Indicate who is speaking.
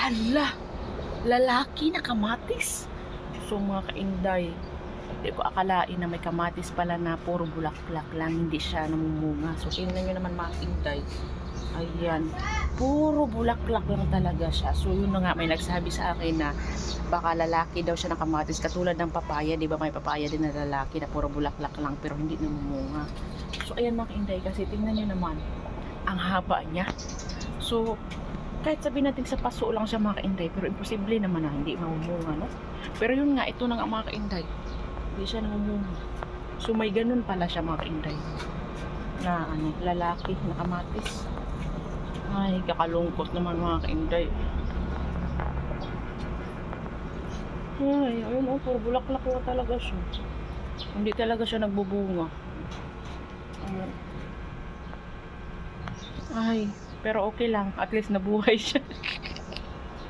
Speaker 1: Hala, lalaki na kamatis. So mga kainday, hindi ko akalain na may kamatis pala na puro bulaklak lang, hindi siya namumunga. So tingnan nyo naman mga kainday. Ayan, puro bulaklak lang talaga siya. So yun na nga, may nagsabi sa akin na baka lalaki daw siya ng kamatis, katulad ng papaya, di ba may papaya din na lalaki na puro bulaklak lang pero hindi namumunga. So ayan mga kainday, kasi tingnan nyo naman ang haba niya. So kahit sabihin natin sa paso lang siya mga kainday, pero imposible naman na hindi mamumunga, no? Pero yun nga, ito na nga mga kainday, hindi siya namumunga. So may ganun pala siya mga kainday, na ano, lalaki na kamatis. Ay, kakalungkot naman mga kainday. Ay, ayun oh, puro bulaklak na talaga siya. Hindi talaga siya nagbubunga. Ay, pero okay lang, at least nabuhay siya.